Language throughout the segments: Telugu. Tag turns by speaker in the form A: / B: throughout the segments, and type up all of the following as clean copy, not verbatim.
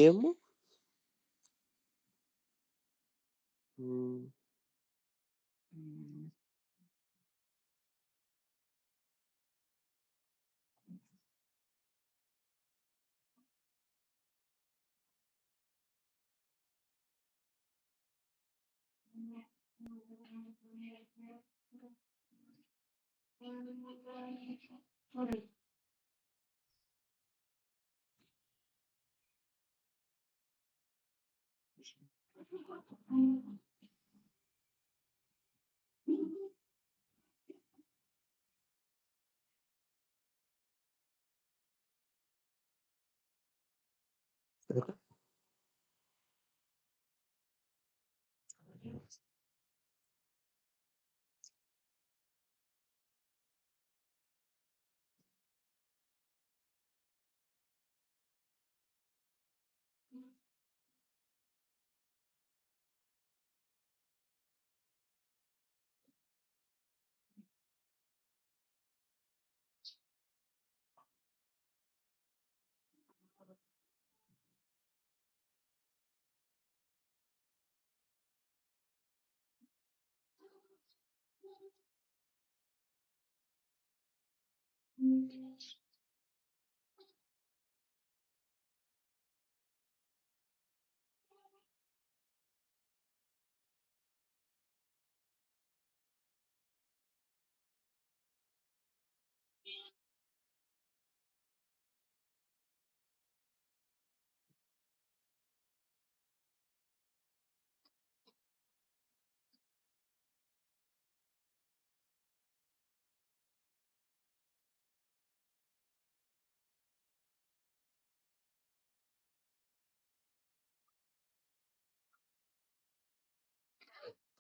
A: ఏమో హ్మ్.
B: హ్మ్.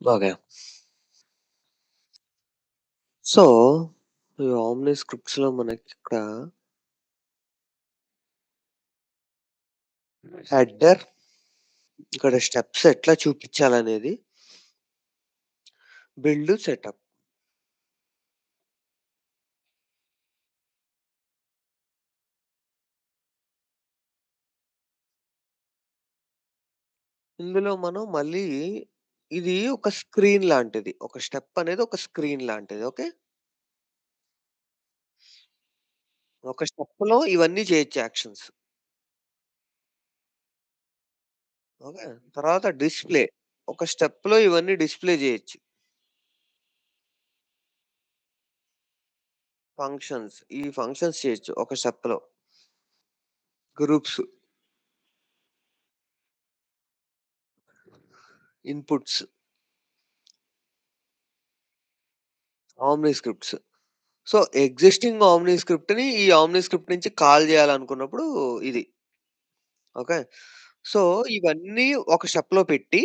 A: ఓకే. సో, ఈ ఓమ్ని స్క్రిప్ట్స్‌లో మనకిక్కడ హెడర్, ఇక్కడ స్టెప్స్ ఎట్లా చూపిచ్చాలనేది, బిల్డ్, సెటప్. ఇందులో మనం మళ్ళీ ఇది ఒక స్క్రీన్ లాంటిది. ఒక స్టెప్ అనేది ఒక స్క్రీన్ లాంటిది. ఓకే. ఒక స్టెప్‌లో ఇవన్నీ చేయొచ్చు యాక్షన్స్. ఓకే. తర్వాత డిస్‌ప్లే. ఒక స్టెప్‌లో ఇవన్నీ డిస్‌ప్లే జేయొచ్చు. ఫంక్షన్స్. ఈ ఫంక్షన్స్ చేయొచ్చు ఒక స్టెప్‌లో. Groups, inputs, OmniScripts. So, existing ఓమ్ని స్క్రిప్ట్‌ని ఈ ఓమ్ని స్క్రిప్ట్ నుంచి కాల్ జేయాలనుకున్నప్పుడు ఇది. ఓకే. సో, ఇవన్నీ ఒక స్టెప్‌లో పెట్టి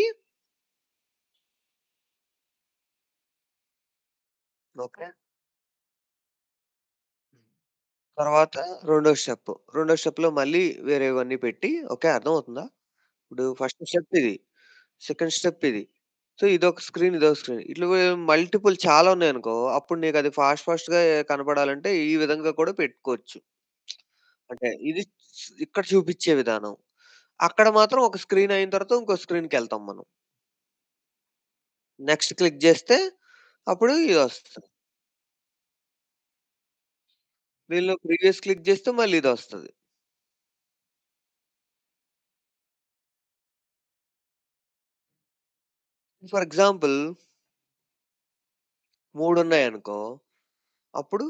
A: ఓకే. తర్వాత రెండో స్టెప్‌లో మళ్ళీ వేరేవన్నీ పెట్టి ఓకే. అర్థమవుతుందా? ఇప్పుడు ఫస్ట్ స్టెప్ ఇది. సెకండ్ స్టెప్ ఇది. సో, ఇదొక స్క్రీన్. ఇట్లా మల్టిపుల్ చాలా ఉన్నాయనుకో, అప్పుడు నీకది ఫాస్ట్‌గా కనపడాలంటే ఈ విధంగా కూడా పెట్టుకోవచ్చు. అంటే ఇది ఇక్కడ చూపిచ్చే విధానం. అక్కడ మాత్రం ఒక స్క్రీన్ అయిన తర్వాత ఇంకో స్క్రీన్‌కెళ్తాం మనం. నెక్స్ట్ క్లిక్ జేస్తే అప్పుడు ఇదొస్తది. దీనిలో ప్రీవియస్ క్లిక్ జేస్తే మళ్ళీ ఇదొస్తది. ఫర్ ఎగ్జాంపుల్ 3 ఉన్నాయనుకో, అప్పుడు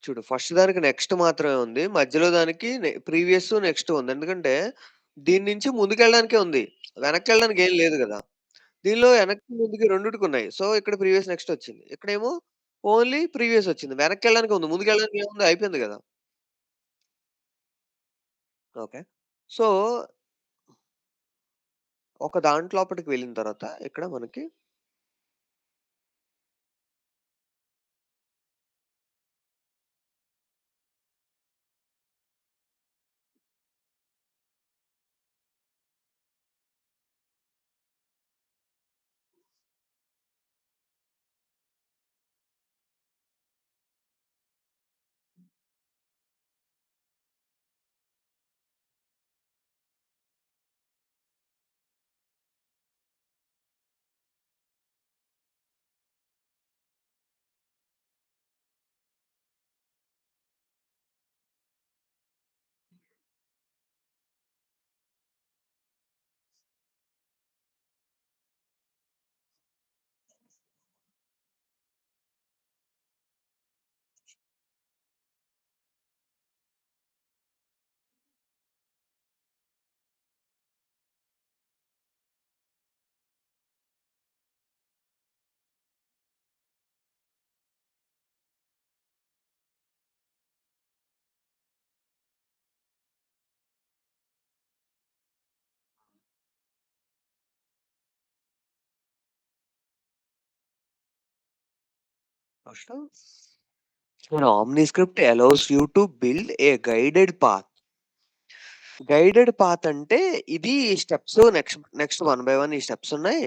A: చూడు ఫస్ట్ దానికి నెక్స్ట్ మాత్రమే ఉంది. మధ్యలో దానికి ప్రీవియస్, నెక్స్ట్ ఉంది. ఎందుకంటే దీని నుంచి ముందుకెళ్ళడానికే ఉంది. వెనక్కెళ్ళడానికి ఏం లేదు గదా! దీనిలో వెనక్కి, ముందుకి రెండిటికున్నాయి. సో, ఇక్కడ ప్రీవియస్, నెక్స్ట్ వచ్చింది. ఇక్కడేమో ఓన్లీ ప్రీవియస్ వచ్చింది. వెనక్కెళ్ళడానికి ఉంది. ముందుకెళ్ళడానికి ఏముంది అయిపోయింది గదా! ఓకే. సో, ఒక దాంట్లోపటికి వెళ్ళిన తర్వాత ఇక్కడ మనకి first an OmniScript allows you to build a guided path. Guided path అంటే ఇది steps next one by one ఈ స్టెప్స్ ఉన్నాయి.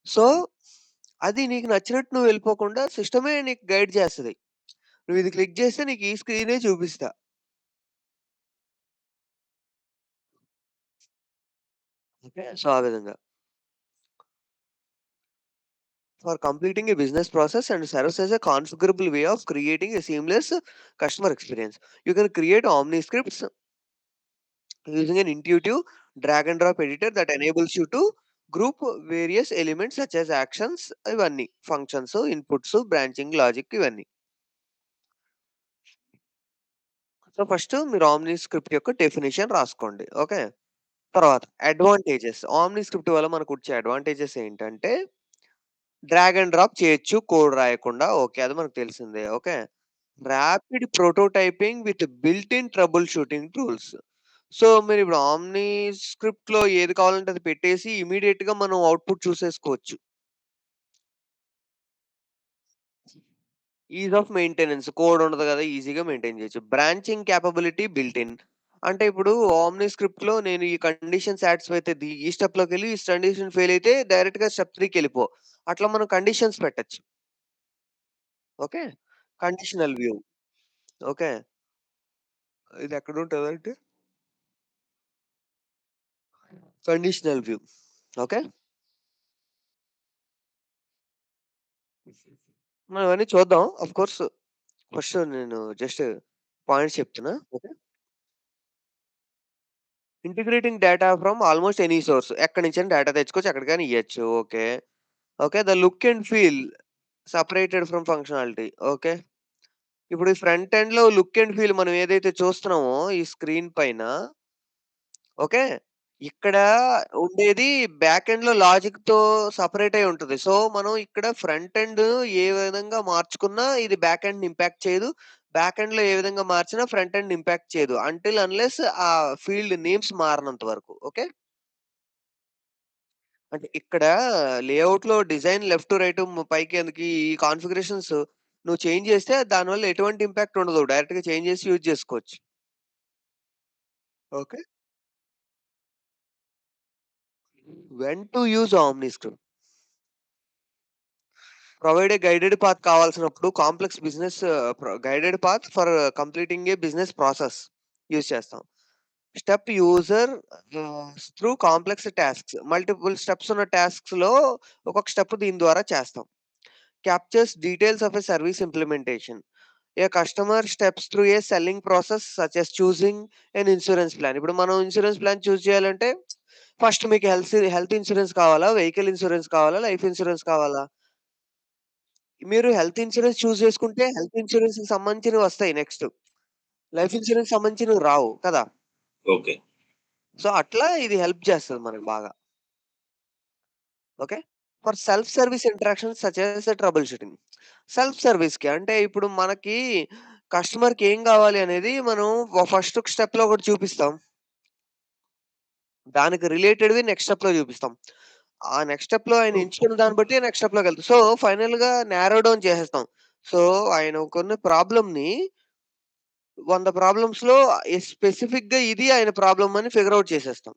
A: సో, అది నీకు నచ్చినట్టు నువ్వు వెళ్ళిపోకుండా సిస్టమే నీకు గైడ్ చేస్తది. నువ్వు ఇది క్లిక్ చేస్తే నీకు ఈ స్క్రీనే చూపిస్తా. ఓకే. సో, ఆ విధంగా. For completing a business process and serves as a configurable way of creating a seamless customer experience. You can create Omni scripts using an intuitive drag and drop editor that enables you to group various elements such as actions ఇవన్నీ ఫంక్షన్స్, ఇన్‌పుట్స్, బ్రాంచింగ్ లాజిక్ ఇవన్నీ. సో, ఫస్ట్ మీరు ఆమ్ని స్క్రిప్ట్ యొక్క డెఫినిషన్ రాసుకోండి. ఓకే. తర్వాత అడ్వాంటేజెస్. ఆమ్ని స్క్రిప్ట్ వల్ల మనకొచ్చే అడ్వాంటేజెస్ ఏంటంటే డ్రాగ్ అండ్ డ్రాప్ చేయొచ్చు కోడ్ రాయకుండా. ఓకే. అది మనకు తెలిసిందే. Okay. Rapid prototyping with built in troubleshooting tools. So, మీరిప్పుడు ఆమ్ని స్క్రిప్ట్‌లో ఏది కావాలంటే అది పెట్టేసి ఇమ్మీడియేట్‌గా మనం ఔట్‌పుట్ చూసేసుకోవచ్చు. ఈజ్ ఆఫ్ మెయింటెనెన్స్ కోడ్ ఉండదు గదా! ఈజీగా మెయింటైన్ చేయొచ్చు. Branching capability built in. అంటే ఇప్పుడు ఆమ్ని స్క్రిప్ట్‌లో నేను ఈ కండిషన్ సాటిస్ఫై అయితే ఈ స్టెప్‌లోకెళ్ళి ఈ కండిషన్ ఫెయిల్ అయితే డైరెక్ట్‌గా స్టెప్ 3కెళ్ళిపో. అట్లా మనం కండిషన్స్ పెట్టొచ్చు. ఓకే. Conditional view. ఓకే. ఇది ఎక్కడుంటదంటే కండిషనల్ వ్యూ. ఓకే. మనం ఇవన్నీ చూద్దాం. ఆఫ్ కోర్స్ ఫస్ట్ నేను జస్ట్ పాయింట్స్ చెప్తున్నా. Okay. Integrating data from almost any source. ఎక్కడి నుంచైనా డేటా తెచ్చుకోవచ్చు. ఎక్కడికైనా ఇయ్యొచ్చు. Okay. Okay. The look and feel separated from functionality. Okay. ఇప్పుడు ఈ ఫ్రంట్ ఎండ్‌లో లుక్ అండ్ ఫీల్ మనం ఏదైతే చూస్తున్నామో ఈ స్క్రీన్ పైన ఓకే. ఇక్కడ ఉండేది బ్యాక్ ఎండ్‌లో లాజిక్‌తో సెపరేట్ అయ్యి ఉంటది. సో, మనం ఇక్కడ ఫ్రంట్ ఎండ్ ఏ విధంగా మార్చుకున్నా ఇది బ్యాక్ ఎండ్‌ని ఇంపాక్ట్ చేయదు. బ్యాక్ ఎండ్‌లో ఏ విధంగా మార్చినా ఫ్రంట్ ఎండ్‌ని ఇంపాక్ట్ చేయదు. అంటిల్ అన్‌లెస్ ఆ ఫీల్డ్ నేమ్స్ మారనంత వరకు. ఓకే. అంటే ఇక్కడ లేఅవుట్‌లో డిజైన్ లెఫ్ట్ టు రైట్ పైకి కిందకి ఈ కాన్ఫిగరేషన్స్ నువ్వు చేంజ్ చేస్తే దానివల్ల ఎటువంటి ఇంపాక్ట్ ఉండదు. డైరెక్ట్‌గా చేంజ్ చేసి యూజ్ చేసుకోవచ్చు. Okay. When to use OmniScript. Provide a guided path కావాల్సినప్పుడు complex business guided path for completing a business process use చేస్తాం. Step user through complex tasks. Multiple steps ఉన్న టాస్క్స్‌లో ఒక్కొక్క స్టెప్ దీని ద్వారా చేస్తాం. Captures details of a service implementation. A customer steps through a selling process such as choosing an insurance plan. ఇప్పుడు మనం ఇన్స్యూరెన్స్ ప్లాన్ చూజ్ చేయాలంటే ఫస్ట్ మీకు హెల్త్ ఇన్స్యూరెన్స్ కావాలా? వెహికల్ ఇన్స్యూరెన్స్ కావాలా? లైఫ్ ఇన్స్యూరెన్స్ కావాలా? మీరు హెల్త్ ఇన్స్యూరెన్స్ చూజ్ చేసుకుంటే హెల్త్ ఇన్స్యూరెన్స్‌కి సంబంధించినవి వస్తాయి నెక్స్ట్. లైఫ్ ఇన్స్యూరెన్స్ సంబంధించినవి రావు కదా!
B: ఓకే.
A: సో, అట్లా ఇది హెల్ప్ చేస్తది మనకు బాగా. Okay. For self service interactions such as troubleshooting. Self సర్విస్‌కి అంటే ఇప్పుడు మనకి కస్టమర్‌కి ఏం కావాలి అనేది మనం ఫస్ట్ స్టెప్‌లో ఒకటి చూపిస్తాం. దానికి రిలేటెడ్‌వి నెక్స్ట్ స్టెప్‌లో చూపిస్తాం. ఆ నెక్స్ట్ స్టెప్‌లో ఆయన
B: ఓకే.
A: ఎంచుకున్న దాన్ని బట్టి నెక్స్ట్ స్టెప్‌లోకెళ్తాం. సో, ఫైనల్‌గా నారో డౌన్ చేసేస్తాం. సో, ఆయనకున్న ప్రాబ్లమ్‌ని 100 ప్రాబ్లమ్స్‌లో స్పెసిఫిక్‌గా ఇది ఆయన ప్రాబ్లమ్ అని ఫిగర్ ఔట్ చేసేస్తాం.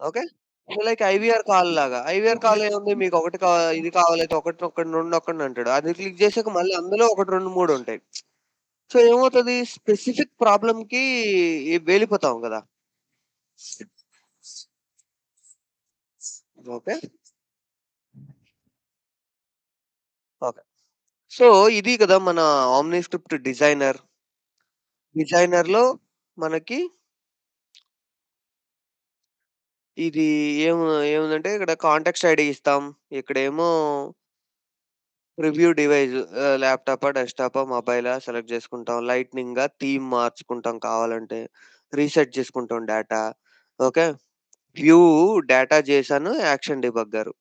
A: Okay. So, like IVR call లాగా. ఐవీఆర్ కాల్ ఏముంది మీకు ఒకటి ఇది కావాలైతే ఒకటి నొక్కండి, 2 నొక్కండి అంటాడు. అది క్లిక్ చేసాక మళ్ళీ అందులో 1, 2, 3 ఉంటాయి. సో, ఏమవుతది స్పెసిఫిక్ ప్రాబ్లమ్‌కి వెళ్ళిపోతాం గదా! ఓకే. ఓకే. సో, ఇది కదా మన ఆమ్ని స్క్రిప్ట్ డిజైనర్. డిజైనర్‌లో మనకి ఇది ఏము ఏముందంటే ఇక్కడ కాంటెక్స్ట్ ఐడీ ఇస్తాం. ఇక్కడేమో ప్రివ్యూ డివైస్ ల్యాప్‌టాపా, డెస్క్‌టాపా, మొబైలా సెలెక్ట్ చేసుకుంటాం. లైట్నింగా, థీమ్ మార్చుకుంటాం కావాలంటే. రీసెట్ చేసుకుంటాం data. Okay. View data JSON action debugger.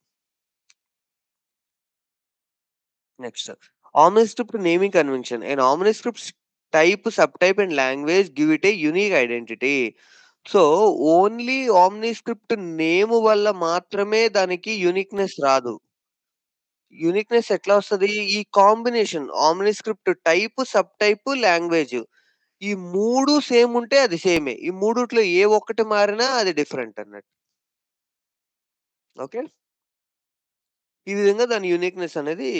A: Next OmniScript naming convention. An OmniScript type, subtype and language give it a unique identity. So, only OmniScript name వల్ల మాత్రమే దానికి యూనిక్‌నెస్ రాదు. యూనిక్‌నెస్ ఎట్లా వస్తది? ఈ combination OmniScript type, sub type, language ఈ 3 సేమ్ ఉంటే అది సేమే. ఈ మూడిట్లో ఏ ఒక్కటి మారినా అది డిఫరెంట్ అన్నట్టు. ఓకే. ఈ విధంగా దాని యూనిక్‌నెస్ అనేది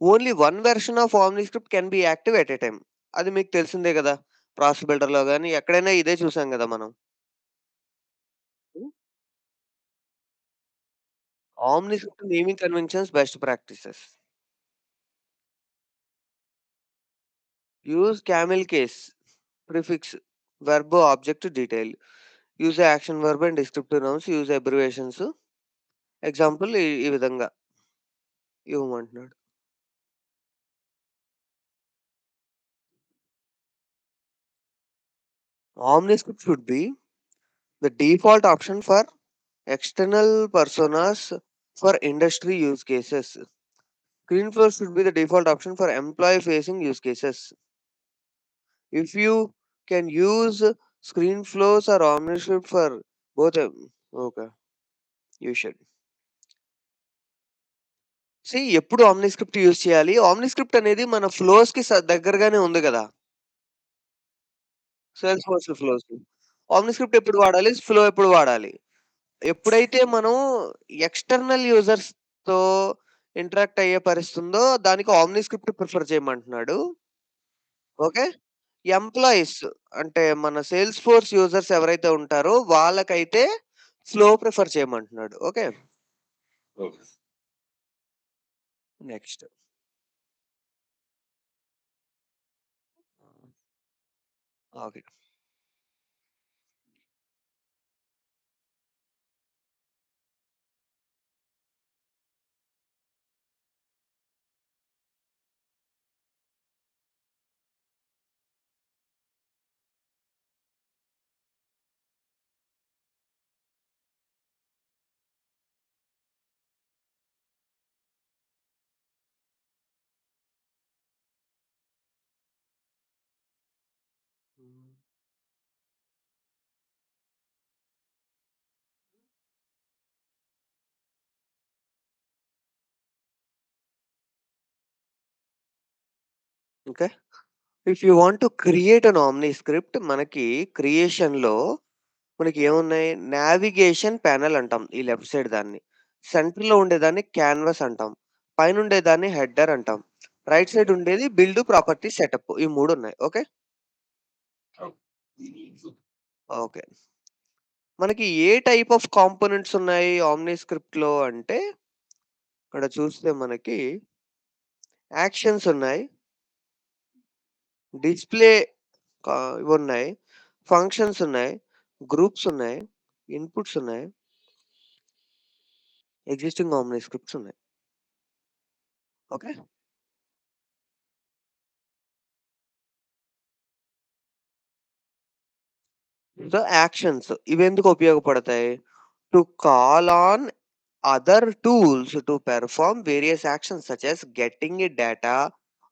A: only one version of omni script can be active at a time. అది మీకు తెలిసిందే గదా! ప్రాసెస్ బిల్డర్‌లో గాని ఎక్కడైనా ఇదే చూసాం గదా మనం. హ్మ్. Omni script naming conventions best practices. Use camel case, prefix, verb, object, detail. Use action verb and descriptive nouns. Use abbreviations. Example ఈ విధంగా ఇవ్వమంటున్నాడు. Omni script should be the default option for external personas for industry use cases. ScreenFlow should be the default option for employee facing use cases. If you can use ScreenFlows or OmniScript for both, okay, you should. ఎప్పుడు OmniScript యూజ్ చేయాలి? OmniScript అనేది మన ఫ్లోస్‌కి దగ్గరగానే ఉంది గదా! Salesforce flows. OmniScript ఎప్పుడు వాడాలి? ఫ్లో ఎప్పుడు వాడాలి? ఎప్పుడైతే మనం ఎక్స్‌టర్నల్ యూజర్స్‌తో ఇంటరాక్ట్ అయ్యే పరిస్థితుందో దానికి ఆమ్ని స్క్రిప్ట్ ప్రిఫర్ చేయమంటున్నాడు. ఓకే. ఎంప్లాయీస్ అంటే మన సేల్స్ ఫోర్స్ యూజర్స్ ఎవరైతే ఉంటారో వాళ్ళకైతే ఫ్లో ప్రిఫర్ చేయమంటున్నాడు. Okay. Okay. Next. Okay. Okay. If you want to create an OmniScript మనకి క్రియేషన్‌లో మనకి ఏమున్నాయి? నావిగేషన్ ప్యానెల్ అంటాం. ఈ లెఫ్ట్ సైడ్ దాన్ని. సెంటర్‌లో ఉండేదాన్ని క్యాన్వాస్ అంటాం. పైనుండేదాన్ని హెడర్ అంటాం. రైట్ సైడ్ ఉండేది బిల్డ్ ప్రాపర్టీ సెటప్. ఈ 3 ఉన్నాయి. ఓకే. ఓకే. మనకి ఏ టైప్ ఆఫ్ కాంపోనెంట్స్ ఉన్నాయి ఆమ్ని స్క్రిప్ట్‌లో అంటే, ఇక్కడ చూస్తే మనకి యాక్షన్స్ ఉన్నాయి. డిస్‌ప్లే ఇవున్నాయి. ఫంక్షన్స్ ఉన్నాయి. గ్రూప్స్ ఉన్నాయి. ఇన్‌పుట్స్ ఉన్నాయి. ఎగ్జిస్టింగ్ ఆమ్ని స్క్రిప్ట్స్ ఉన్నాయి. ఓకే. సో, యాక్షన్స్ ఇవెందుకు ఉపయోగపడతాయి? To call on other tools to perform various actions such as getting a data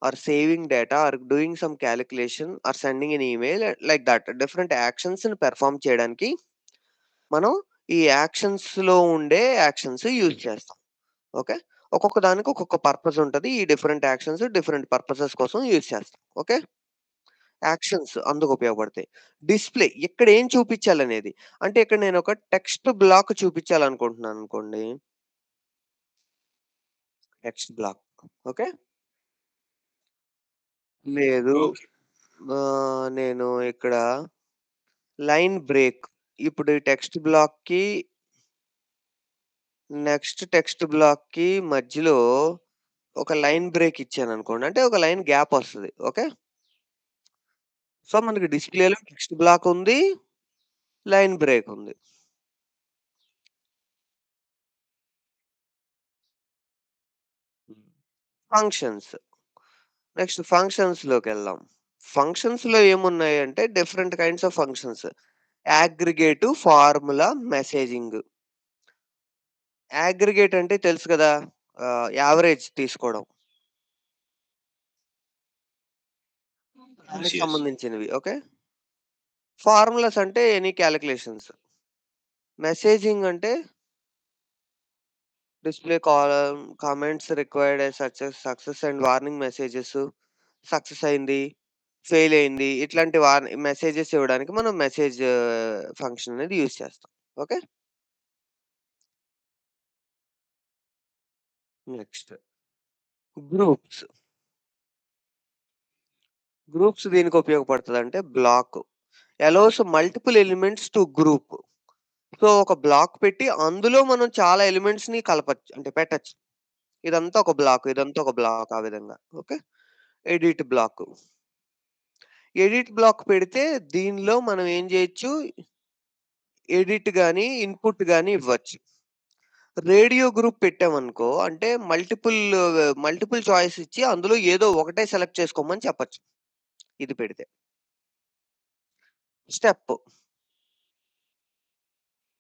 A: or saving data or doing some calculation or sending an email like that. Different యాక్షన్స్‌ని పెర్ఫార్మ్ చేయడానికి మనం ఈ యాక్షన్స్‌లో ఉండే యాక్షన్స్ యూజ్ చేస్తాం. ఓకే. ఒక్కొక్క దానికి ఒక్కొక్క పర్పస్ ఉంటది. ఈ డిఫరెంట్ యాక్షన్స్ డిఫరెంట్ పర్పసెస్ కోసం యూజ్ చేస్తాం. ఓకే. యాక్షన్స్ అందుకు ఉపయోగపడతాయి. డిస్‌ప్లే ఇక్కడ ఏం చూపించాలనేది. అంటే ఇక్కడ నేను ఒక టెక్స్ట్ బ్లాక్ చూపించాలనుకుంటున్నాననుకోండి. Text block. ఓకే. లేదు. నేను ఇక్కడ లైన్ బ్రేక్. ఇప్పుడు ఈ టెక్స్ట్ బ్లాక్‌కి, నెక్స్ట్ టెక్స్ట్ బ్లాక్‌కి మధ్యలో ఒక లైన్ బ్రేక్ ఇచ్చాననుకోండి. అంటే ఒక లైన్ గ్యాప్ ఒస్తది. ఓకే. సో, మనకి డిస్‌ప్లేలో టెక్స్ట్ బ్లాక్ ఉంది. లైన్ బ్రేక్ ఉంది. ఫంక్షన్స్. నెక్స్ట్ ఫంక్షన్స్‌లోకెళ్దాం. ఫంక్షన్స్‌లో ఏమున్నాయంటే different kinds of functions. Aggregate, formula, messaging. Aggregate అంటే తెలుసు కదా! యావరేజ్ తీసుకోవడం. దానికి సంబంధించినవి. ఓకే. ఫార్ములాస్ అంటే ఎనీ కాలిక్యులేషన్స్. మెసేజింగ్ అంటే display column comments required such as success and warning messages. Success అయింది, ఫెయిల్ అయింది. ఇట్లాంటి మెసేజెస్ ఇవ్వడానికి మనం మెసేజ్ ఫంక్షన్ అనేది యూజ్ చేస్తాం. ఓకే. Next groups. గ్రూప్స్ దేనికి ఉపయోగపడతదంటే block. Allows multiple elements to group. So, ఒక బ్లాక్ పెట్టి అందులో మనం చాలా ఎలిమెంట్స్‌ని కలపొచ్చు. అంటే పెట్టొచ్చు. ఇదంతా ఒక బ్లాక్, ఇదంతా ఒక బ్లాక్ ఆ విధంగా. Okay. Edit block. Edit block పెడితే దీనిలో మనం ఏం జేయొచ్చు, ఎడిట్ గాని, ఇన్‌పుట్ గాని ఇవ్వచ్చు. రేడియో గ్రూప్ పెట్టామనుకో అంటే మల్టిపుల్ చాయిస్ ఇచ్చి అందులో ఏదో ఒకటే సెలెక్ట్ చేసుకోమని చెప్పొచ్చు. ఇది పెడితే. Step.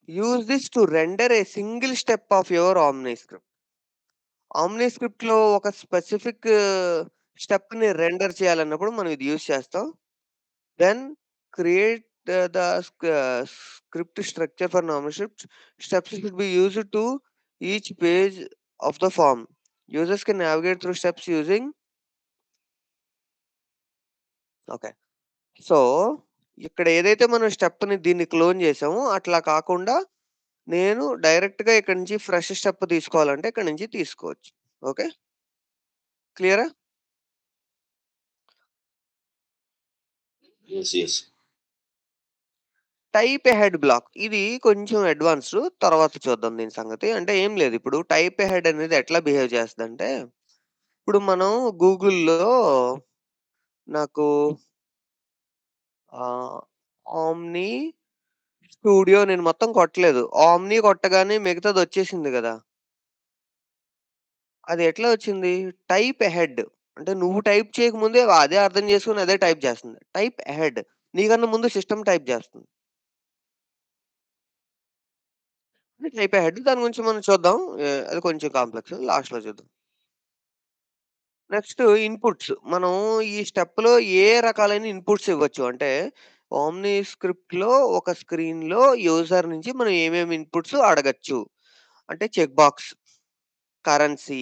A: Use this to render a single step of your OmniScript. ఓమ్ని స్క్రిప్ట్‌లో ఒక స్పెసిఫిక్ స్టెప్‌ని రెండర్ చేయాలన్నప్పుడు మనం ఇది యూజ్ చేస్తాం. Then create the script structure for normal scripts. Steps should be used to each page of the form. Users can navigate through steps using. Okay. So, ఇక్కడ ఏదైతే మనం స్టెప్‌ని దీన్ని క్లోన్ చేసామో అట్లా కాకుండా నేను డైరెక్ట్‌గా ఇక్కడి నుంచి ఫ్రెష్ స్టెప్ తీసుకోవాలంటే ఇక్కడి నుంచి తీసుకోవచ్చు. ఓకే. క్లియరా?
B: Yes, yes.
A: Type ahead block. ఇది కొంచెం అడ్వాన్స్‌డ్. తర్వాత చూద్దాం దీని సంగతి. అంటే ఏం లేదు. ఇప్పుడు టైప్ ఎహెడ్ అనేది ఎట్లా బిహేవ్ చేస్తదంటే, ఇప్పుడు మనం గూగుల్‌లో నాకు ఆహ్, ఓమ్ని స్టూడియో నేను మొత్తం కొట్టలేదు. ఓమ్ని కొట్టగానే మిగతాదొచ్చేసింది గదా! అది ఎట్లా వచ్చింది? Type ahead. అంటే నువ్వు టైప్ చేయకముందే అదే అర్థం చేసుకొని అదే టైప్ చేస్తుంది. Type ahead. నీకన్నా ముందు సిస్టమ్ టైప్ చేస్తుంది. టైప్ ఎహెడ్ దాని గురించి మనం చూద్దాం. అది కొంచెం కాంప్లెక్స్. లాస్ట్‌లో చూద్దాం. Next inputs. మనం ఈ స్టెప్‌లో ఏ రకాలైన ఇన్‌పుట్స్ ఇవ్వచ్చు. అంటే ఓమ్ని స్క్రిప్ట్‌లో ఒక స్క్రీన్‌లో యూజర్ నుంచి మనం ఏమేమి ఇన్‌పుట్స్ అడగొచ్చు. అంటే check box, currency,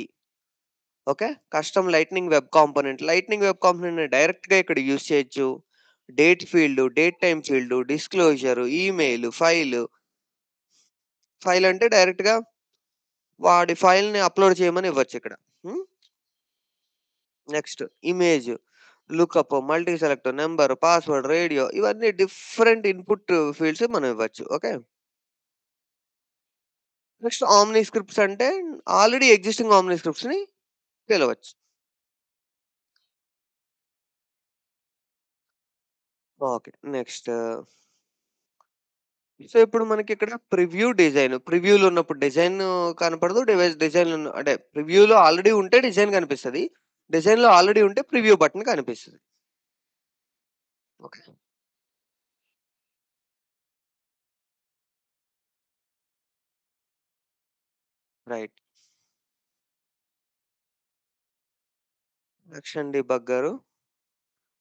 A: okay. Custom lightning web component. Lightning web కాంపోనెంట్‌ని డైరెక్ట్‌గా ఇక్కడ యూజ్ చేయొచ్చు. Date field, date time field, disclosure, email, file అంటే డైరెక్ట్‌గా వాడి ఫైల్‌ని అప్‌లోడ్ చేయమని ఇవ్వచ్చిక్కడ. Hmm. Next image, lookup, multi select, number, password, radio ఇవన్నీ డిఫరెంట్ ఇన్‌పుట్ ఫీల్డ్స్ మనం ఇవ్వచ్చు. ఓకే. నెక్స్ట్ ఓమ్ని స్క్రిప్ట్స్ అంటే ఆల్రెడీ ఎగ్జిస్టింగ్ ఓమ్ని స్క్రిప్ట్స్‌ని పిలవచ్చు. ఓకే. నెక్స్ట్ సో, ఇప్పుడు మనకిక్కడ ప్రివ్యూలో ఉన్నప్పుడు డిజైన్ కనపడదు. డిజైన్‌లో అంటే ప్రివ్యూలో ఆల్రెడీ ఉంటే డిజైన్ కనిపిస్తది. డిజైన్‌లో ఆల్రెడీ ఉంటే ప్రివ్యూ బటన్ కనిపిస్తది. ఓకే. రైట్. యాక్షన్ డిబగ్గరు,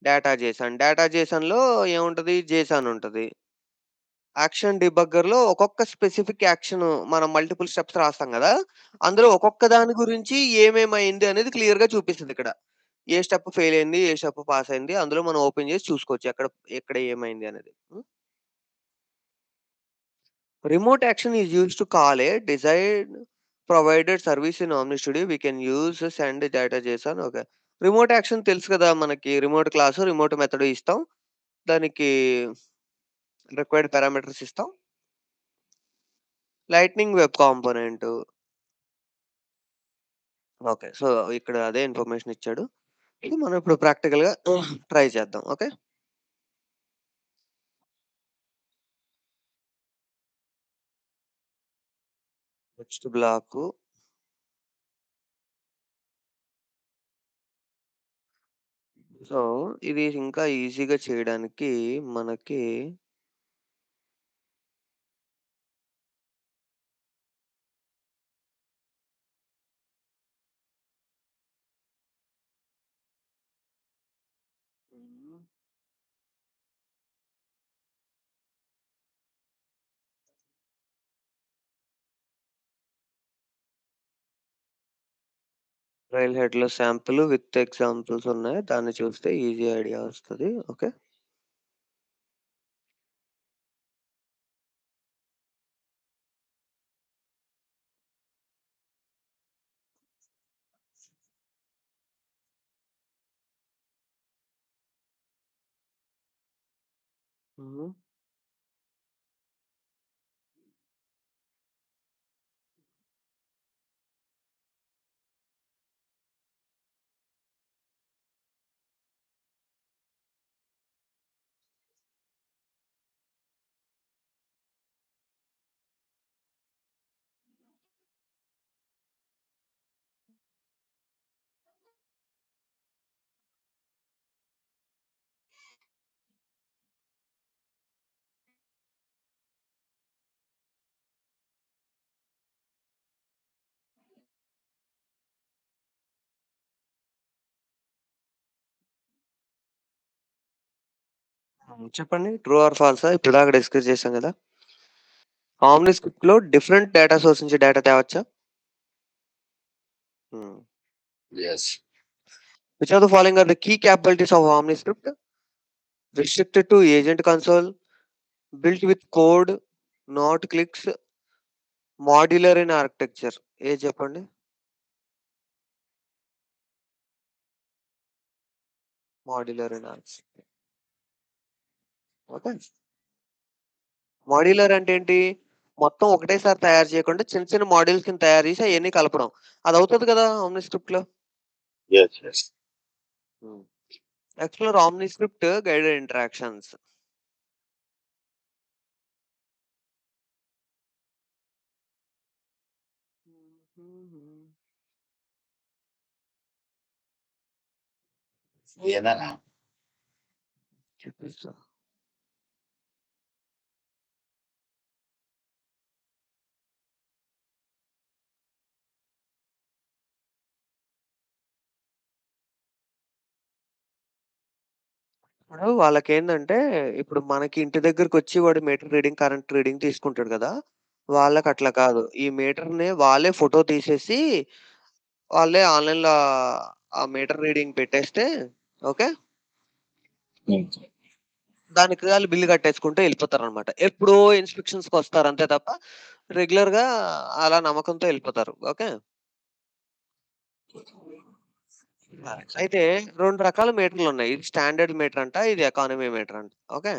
A: డేటా జేసన్‌లో ఏముంటది? జేసన్ ఉంటది. యాక్షన్ డిబగ్గర్‌లో ఒక్కొక్క స్పెసిఫిక్ యాక్షన్ మనం మల్టిపుల్ స్టెప్స్ రాస్తాం గదా! అందులో ఒక్కొక్క దాని గురించి ఏమేమైంది అనేది క్లియర్‌గా చూపిస్తదిక్కడ. ఏ స్టెప్ ఫెయిల్ అయింది, ఏ స్టెప్ పాస్ అయింది. అందులో మనం ఓపెన్ చేసి చూసుకోవచ్చు. ఎక్కడ ఎక్కడ ఏమైంది అనేది. హ్మ్. Remote action is used to call a desired provided service in Omni Studio. We can use send data JSON. Okay. Remote action తెలుసు కదా! మనకి రిమోట్ క్లాసు, రిమోట్ మెథడ్ ఇస్తాం. దానికి రిక్వైర్డ్ పారామీటర్స్ ఇస్తాం. Lightning web component. Okay. So, ఇక్కడ అదే ఇన్ఫర్మేషన్ ఇచ్చాడు. ఇది మనం ఇప్పుడు ప్రాక్టికల్‌గా ట్రై చేద్దాం. ఓకే. Next block. సో, ఇది ఇంకా ఈజీగా చేయడానికి మనకి హ్మ్. ట్రైల్ హెడ్‌లో శాంపుల్ విత్ ఎగ్జాంపుల్స్ ఉన్నాయి. దాన్ని చూస్తే ఈజీ ఐడియా వస్తది. ఓకే. హ్మ్. చెప్పండి. ట్రూ ఆర్ ఫాల్సా? ఇప్పటిదాకా డిస్కస్ చేసాం గదా! ఆమ్ని స్క్రిప్ట్‌లో డిఫరెంట్ డేటా సోర్స్ నుంచి డేటా తేవచ్చా? హ్మ్.
C: Yes.
A: Which are the following are the key capabilities of OmniScript? Restricted to agent console, built with code, not clicks, modular in architecture. ఏది చెప్పండి? Modular in architecture. Okay. Modular అంటే ఏంటి? మొత్తం ఒకటేసారి తయారు చేయకుండా చిన్న చిన్న మాడ్యూల్స్ కింద తయారు చేసి అయన్నీ కలపడం. అదవుతది కదా! ఓమ్ని స్క్రిప్ట్‌లో.
C: Yes, yes.
A: హ్మ్. Explore omni script guided interactions.
C: ఏదైనా
A: చూపిస్తా. ఇప్పుడు వాళ్ళకేందంటే, ఇప్పుడు మనకి ఇంటి దగ్గరకొచ్చి వాడు మీటర్ రీడింగ్, కరెంట్ రీడింగ్ తీసుకుంటాడు గదా! వాళ్ళకట్లా కాదు. ఈ మీటర్‌ని వాళ్ళే ఫోటో తీసేసి, వాళ్ళే ఆన్‌లైన్‌లో ఆ మీటర్ రీడింగ్ పెట్టేస్తే ఓకే.
C: హ్మ్.
A: దానికి ఆళ్ళు బిల్ కట్టేసుకుంటూ ఎళ్ళిపోతారనమాట. ఎప్పుడో ఇన్స్‌పెక్షన్స్‌కొస్తారు అంతే తప్ప, రెగ్యులర్‌గా అలా నమ్మకంతో ఎళ్ళిపోతారు. ఓకే. అయితే 2 రకాల మీటర్లున్నాయి. ఇది స్టాండర్డ్ మీటర్ అంట. ఇది ఎకానమీ మీటర్ అంట. ఓకే.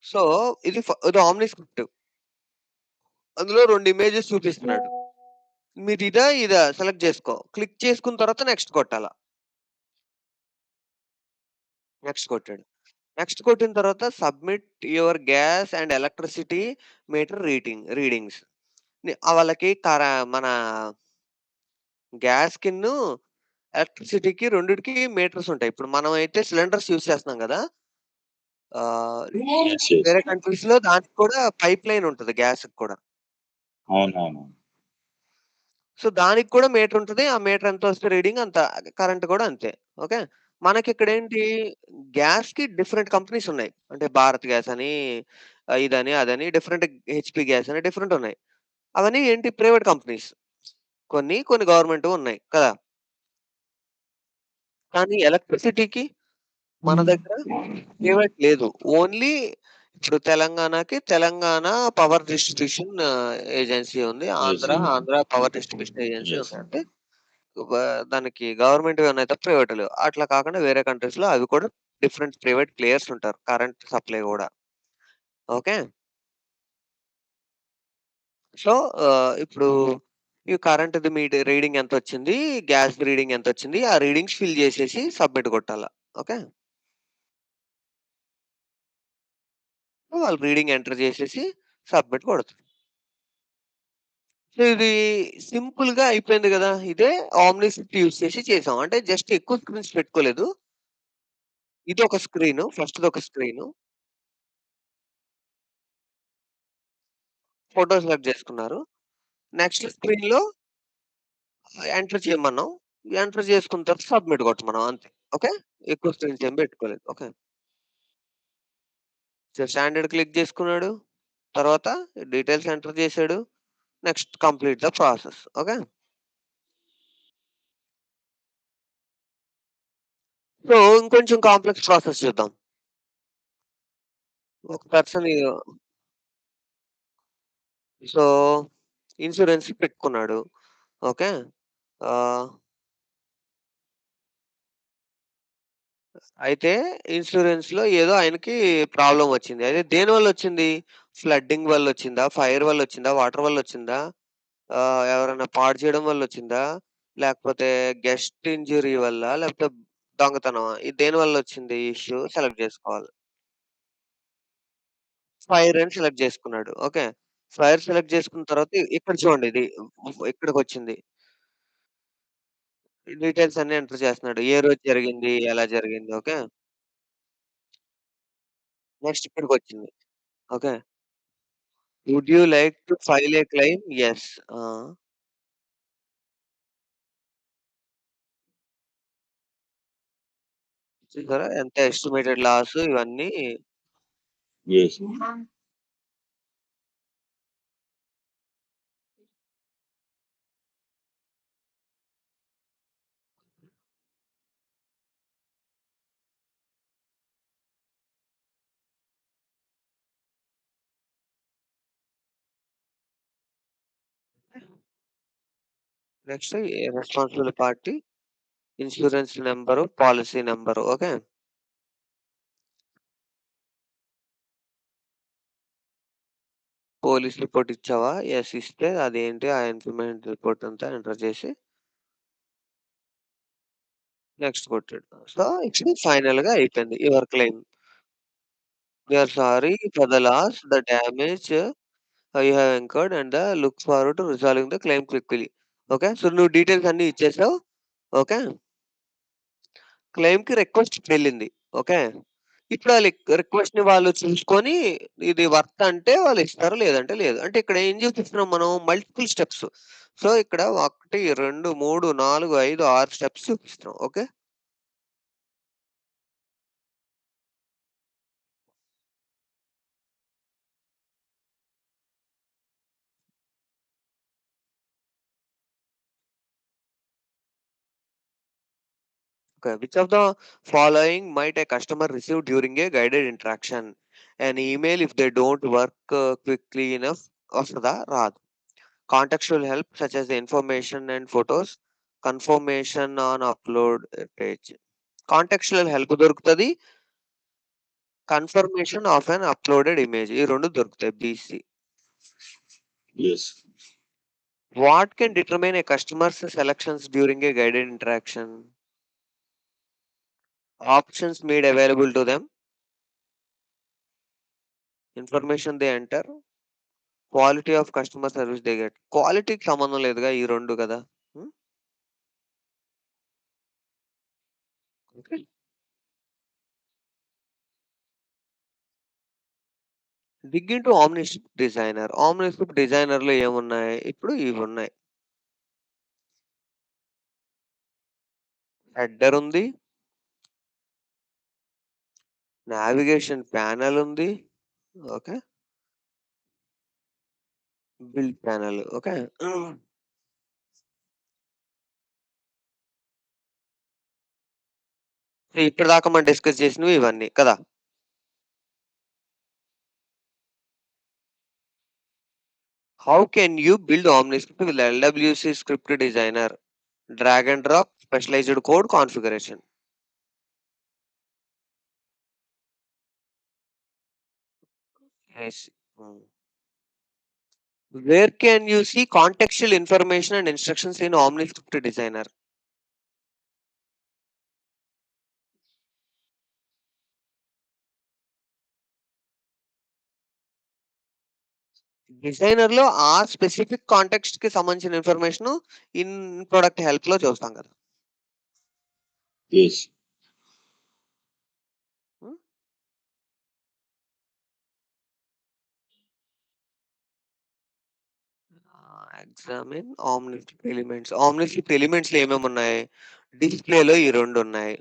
A: సో, ఇది ఓమ్ని స్క్రిప్ట్. అందులో 2 ఇమేజెస్ చూపిస్తున్నాడు. ఇదా సెలెక్ట్ జేసుకో. క్లిక్ చేసుకున్న తర్వాత నెక్స్ట్ కొట్టాల. నెక్స్ట్ కొట్టాడు. నెక్స్ట్ కొట్టిన తర్వాత submit your gas and electricity meter readings. వాళ్ళకి మన గ్యాస్‌కిన్ను, ఎలక్ట్రిసిటీకి రెండిటికి మీటర్స్ ఉంటాయి. ఇప్పుడు మనం అయితే సిలిండర్స్ యూజ్ చేస్తున్నాం గదా! ఆహ్,
C: Yes, yes.
A: వేరే కంట్రీస్‌లో దానికి కూడా పైప్ లైన్ ఉంటది గ్యాస్‌కి కూడా.
C: అవునవును.
A: సో, దానికి కూడా మీటర్ ఉంటది. ఆ మీటర్ ఎంతొస్తే రీడింగ్ అంత కరెంట్ కూడా అంతే. ఓకే. మనకిక్కడేంటి గ్యాస్‌కి డిఫరెంట్ కంపెనీస్ ఉన్నాయి. అంటే భారత్ గ్యాస్ అని, ఇదని, అదని డిఫరెంట్ హెచ్‌పీ గ్యాస్ అని డిఫరెంట్ ఉన్నాయి. అవన్నీ ఏంటి ప్రైవేట్ కంపెనీస్. కొన్ని గవర్నమెంట్‌వి ఉన్నాయి కదా! కానీ ఎలక్ట్రిసిటీకి మన దగ్గర ప్రైవేట్ లేదు. ఓన్లీ ఇప్పుడు తెలంగాణకి తెలంగాణ పవర్ డిస్ట్రిబ్యూషన్ ఏజెన్సీ ఉంది.
C: Yes, yes.
A: Andhra power distribution agency
C: Yes.
A: ఉంది. అంటే వ దానికి గవర్నమెంట్‌వి ఉన్నాయి తప్ప ప్రైవేట్‌వి లేవు. అట్లా కాకుండా వేరే కంట్రీస్‌లో అవి కూడా డిఫరెంట్ ప్రైవేట్ ప్లేయర్స్ ఉంటారు. కరెంట్ సప్లై గూడా. ఓకే. సో, ఇప్పుడు ఈ కరెంట్‌ది రీడింగ్ ఎంతొచ్చింది? గ్యాస్‌ది రీడింగ్ ఎంతొచ్చింది? ఆ రీడింగ్స్ ఫిల్ జేసేసి సబ్మిట్ కొట్టాల. ఓకే. వాళ్ళు రీడింగ్ ఎంటర్ జేసేసి సబ్మిట్ కొడతారు. సో, ఇది సింపుల్‌గా అయిపోయింది గదా! ఇదే ఓమ్ని స్క్రిప్ట్ యూజ్ చేసి చేసాం. అంటే జస్ట్ ఎక్కువ స్క్రీన్స్ పెట్టుకోలేదు. ఇదొక స్క్రీను. ఫస్ట్‌దొక స్క్రీను. ఫోటో సెలెక్ట్ జేసుకున్నారు. నెక్స్ట్ స్క్రీన్‌లో ఎంటర్ చేయమన్నాం. ఎంటర్ చేసుకున్న తర్వాత సబ్మిట్ కొట్టమన్నాం అంతే. ఓకే. ఎక్కువ స్క్రీన్స్ ఏం పెట్టుకోలేదు. ఓకే. స్టాండర్డ్ క్లిక్ చేసుకున్నాడు. తర్వాత డీటెయిల్స్ ఎంటర్ చేసాడు. Next complete the process. Okay. So, ఇంకొంచెం కాంప్లెక్స్ ప్రాసెస్ చూద్దాం. ఒక పర్సన్ సో, ఇన్స్యూరెన్స్ పెట్టుకున్నాడు. ఓకే. ఆహ్, అయితే ఇన్స్యూరెన్స్‌లో ఏదో ఆయనకి ప్రాబ్లమ్ వచ్చింది. అయితే దేనివల్లొచ్చింది? ఫ్లడ్డింగ్ వల్లొచ్చిందా? ఫైర్ వల్లొచ్చిందా? వాటర్ వల్లొచ్చిందా? ఎవరైనా పాడు చేయడం వల్లొచ్చిందా? లేకపోతే గెస్ట్ ఇంజ్యూరీ వల్లా? లేకపోతే దొంగతనమా? ఇది దేని వల్లొచ్చింది ఇష్యూ సెలెక్ట్ జేసుకోవాలి. ఫైర్ అని సెలెక్ట్ జేసుకున్నాడు. ఓకే. ఫైర్ సెలెక్ట్ జేసుకున్న తర్వాత ఇక్కడ చూడండి ఇది ఇక్కడికొచ్చింది. డీటెయిల్స్ అన్నీ ఎంటర్ చేస్తున్నాడు. ఏ రోజు జరిగింది? ఎలా జరిగింది? ఓకే. నెక్స్ట్ ఇక్కడికొచ్చింది. Okay. Would you like to file a claim? Yes. ఆ! చూసారా ఎంత ఎస్టిమేటెడ్ లాస్ ఇవన్నీ
C: yes. Next responsible party, insurance number, policy number. Okay. Police report ఇచ్చావా? యెస్. ఇస్తే అదేంటి ఆ ఇన్ఫర్మేషన్ రిపోర్ట్ అంతా ఎంటర్ చేసి నెక్స్ట్ కొట్టాడు. సో, ఇప్పుడు ఫైనల్‌గా అయిపోయింది. Your claim. We are sorry for the loss, the damage you have incurred and look forward to resolving the claim quickly. Okay. So, నువ్వు డీటెయిల్స్ అన్నీ ఇచ్చేసావు. ఓకే. క్లెయిమ్‌కి రిక్వెస్ట్ వెళ్ళింది. ఓకే. ఇప్పుడు ఆ రిక్వెస్ట్‌ని వాళ్ళు చూసుకొని ఇది వర్త్ అంటే వాళ్ళు ఇస్తారు. లేదంటే లేదు. అంటే ఇక్కడ ఏం చూపిస్తున్నాం మనం మల్టిపుల్ స్టెప్స్. సో, ఇక్కడ 1, 2, 3, 4, 5, 6 స్టెప్స్ చూపిస్తున్నాం. Okay. Okay. Which of the following might a customer receive during a guided interaction? An email if they don't work quickly enough వస్తదా? రాదు. Contextual help such as information and photos, confirmation on upload page. Contextual help దొరుకుతది. Confirmation of an uploaded image. ఈ 2 దొరుకుతాయి. B C. Yes.
A: What can determine a customer's selections during a guided interaction? Options made available to them, information they enter, quality of customer service they get. క్వాలిటీకి సంబంధం లేదుగా ఈ 2 గదా! హ్మ్. ఓకే. డిగ్ ఇంటూ ఆమ్నిస్క్రిప్ట్ డిజైనర్. ఆమ్నిస్క్రిప్ట్ డిజైనర్‌లో ఏమున్నాయి? ఇప్పుడు ఇవున్నాయి. హెడర్ ఉంది. నావిగేషన్ ప్యానెల్ ఉంది. Okay. Build panel. Okay. So, ఇప్పటిదాకా మనం డిస్కస్ చేసినవి ఇవన్నీ కదా! How can you build OmniScript with LWC script designer? Drag and drop, specialized code configuration. Yes. Hmm. Where can you see contextual information and instructions in OmniScript designer? డిజైనర్‌లో ఆ స్పెసిఫిక్ కాంటెక్స్ట్‌కి సంబంధించిన ఇన్ఫర్మేషను ఇన్ ప్రొడక్ట్ హెల్ప్‌లో చూస్తాం కదా!
C: యెస్.
A: హ్మ్. Examine OmniScript elements. OmniScript ఎలిమెంట్స్‌లో ఏమేమున్నాయి? డిస్‌ప్లేలో ఈ 2 ఉన్నాయి.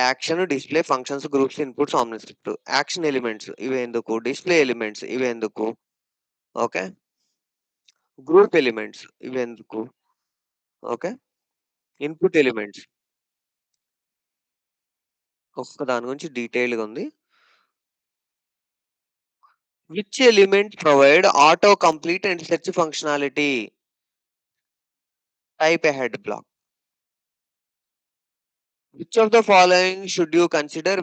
A: Action, display, functions, groups, inputs, OmniScript. Action elements ఇవెందుకు? డిస్‌ప్లే ఎలిమెంట్స్ ఇవెందుకు? ఓకే. గ్రూప్ ఎలిమెంట్స్ ఇవెందుకు? ఓకే. Input elements.
C: ఒక్కొక్క దాని గురించి డీటెయిల్‌గా ఉంది. Which element provide auto complete and search functionality? Typeahead block. Which of the following should you consider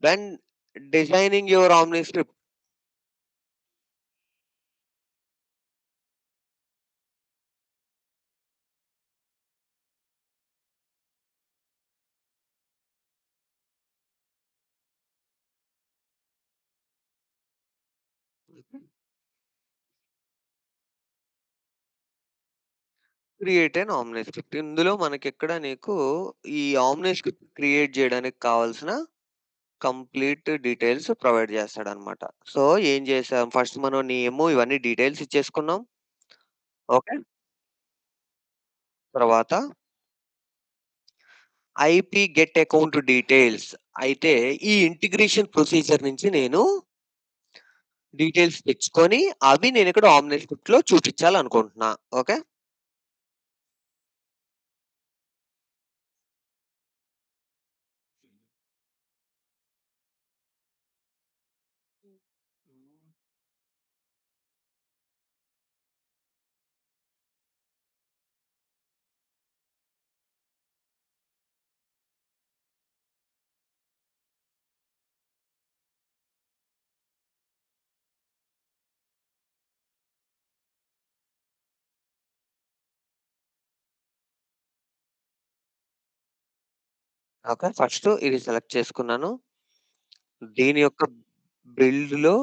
C: when designing your OmniScript? Create N OmniScript. ఇందులో మనకిక్కడ నీకు ఈ OmniScript క్రియేట్ జేయడానికి కావాల్సిన కంప్లీట్ డీటెయిల్స్ ప్రొవైడ్ చేస్తాడనమాట. సో, ఏం చేసాం ఫస్ట్ మనం నేము ఇవన్నీ డీటెయిల్స్ ఇచ్చేసుకున్నాం. ఓకే. తర్వాత ఐపీ గెట్ అకౌంట్ డీటెయిల్స్. అయితే ఈ ఇంటిగ్రేషన్ ప్రొసీజర్ నుంచి నేను డీటెయిల్స్ తెచ్చుకొని అవి నేనిక్కడ OmniScript‌లో చూపించాలనుకుంటున్నా. ఓకే. ఓకే. ఫస్ట్ ఇది సెలెక్ట్ చేసుకున్నాను. దీని యొక్క బిల్డ్‌లో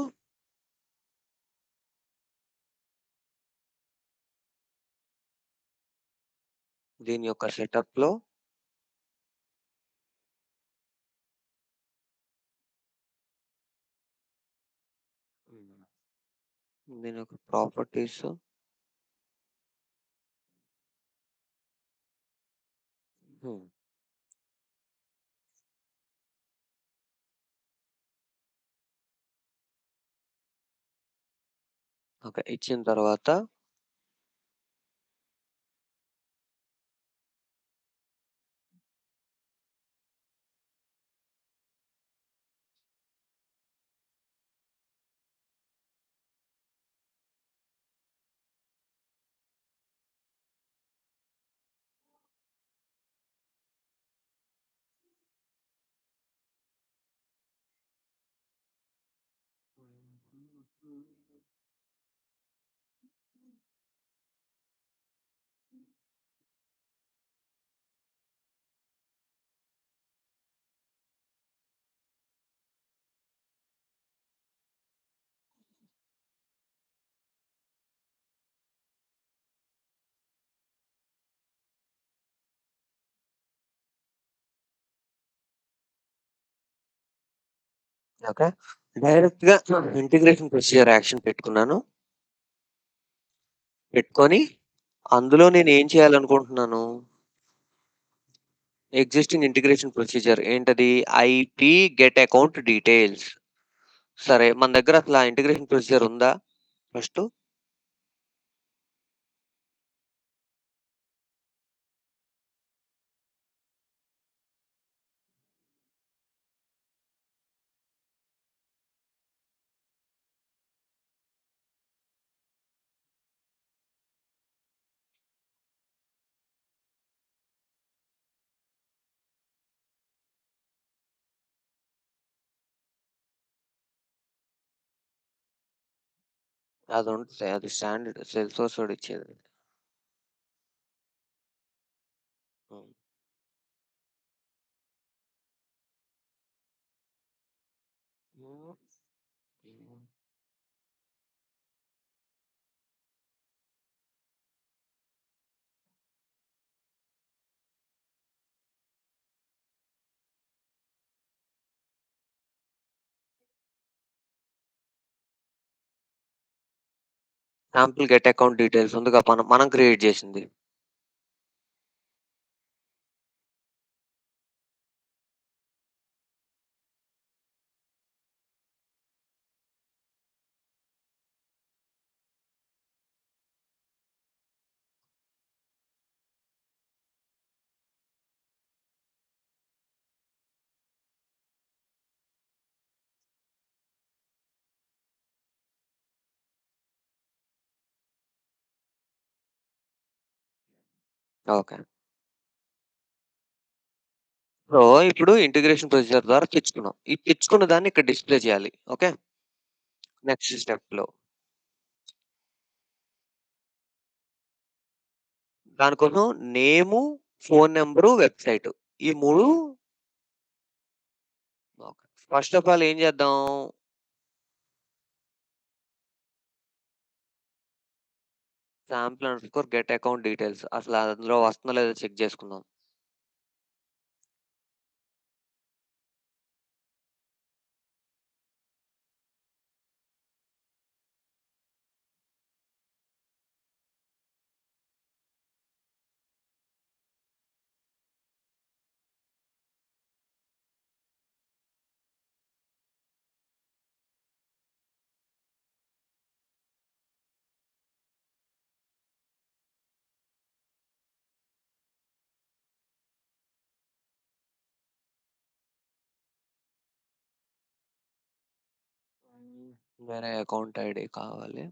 C: దీని యొక్క సెటప్‌లో దీని యొక్క ప్రాపర్టీస్ హ్మ్. ఓకే. ఇచ్చిన తర్వాత ఓకే. డైరెక్ట్‌గా ఇంటిగ్రేషన్ ప్రొసీజర్ యాక్షన్ పెట్టుకున్నాను. పెట్టుకొని అందులో నేనేం చేయాలనుకుంటున్నాను? ఎగ్జిస్టింగ్ ఇంటిగ్రేషన్ ప్రొసీజర్ ఏంటది? IP get account details. సరే. మన దగ్గర అసల ఆ ఇంటిగ్రేషన్ ప్రొసీజర్ ఉందా ఫస్టు? అది స్టాండర్డ్ సెల్ సోర్స్ వాడిచ్చేది. హ్మ్. హ్మ్. హ్మ్. శాంపుల్ గెట్ అకౌంట్ డీటెయిల్స్ ఉందిగా మనం మనం క్రియేట్ చేసింది. ఓకే. సో, ఇప్పుడు ఇంటిగ్రేషన్ ప్రొసీజర్ ద్వారా తెచ్చుకున్నాం. ఈ తెచ్చుకున్న దాన్ని ఇక్కడ డిస్‌ప్లే చేయాలి. ఓకే. నెక్స్ట్ స్టెప్‌లో. దానికోసం నేము, ఫోను నంబరు, వెబ్‌సైటు ఈ 3 ఓకే. ఫస్ట్ ఆఫ్ ఆల్ ఏం చేద్దాం? Sample underscore get account details అసలు అందులో వస్తుందో లేదో చెక్ చేసుకుందాం. వేరే అకౌంట్ ఐడీ కావాలి.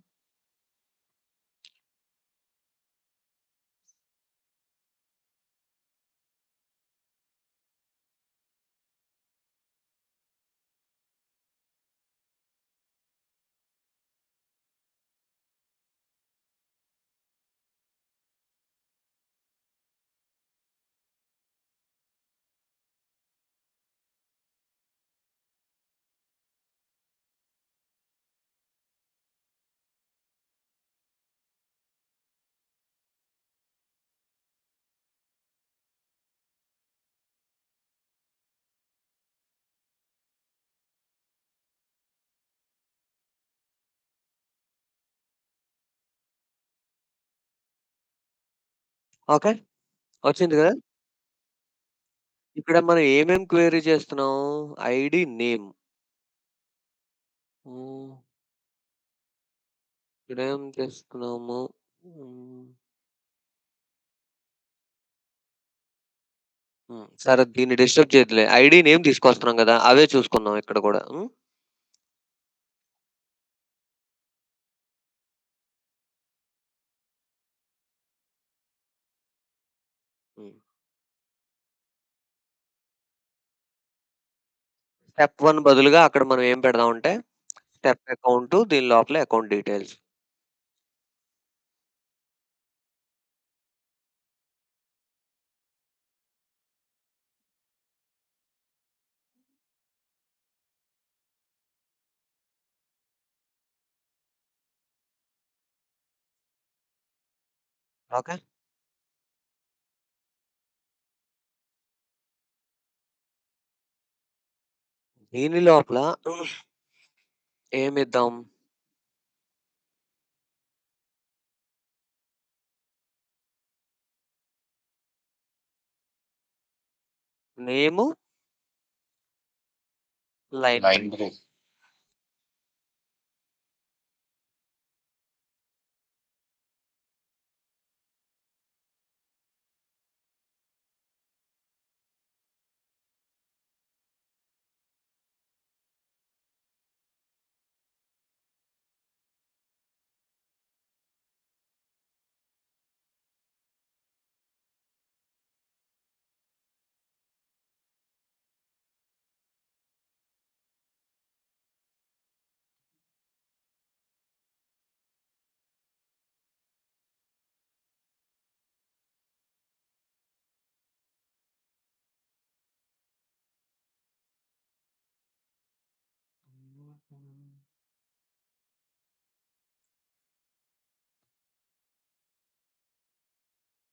C: ఓకే. వచ్చింది కదా! ఇక్కడ మనం ఏమేం క్వెరీ చేస్తున్నాం? ID, name. హ్మ్. ఇక్కడేం చేస్తున్నాము? హ్మ్. సరే దీన్ని డిస్టర్బ్ చేయొద్దులే. ఐడీ, నేమ్ తీసుకొస్తున్నాం గదా! అవే చూసుకుందాం ఇక్కడ గూడా. హ్మ్. స్టెప్ 1 బదులుగా అక్కడ మనం ఏం పెడదామంటే, స్టెప్ అకౌంటు దీని లోపల అకౌంట్ డీటెయిల్స్. ఓకే. దీని లోపల ఏమిద్దాం? నేము, లైన్
B: లైన్
C: బ్రేక్.
B: బ్రేక్.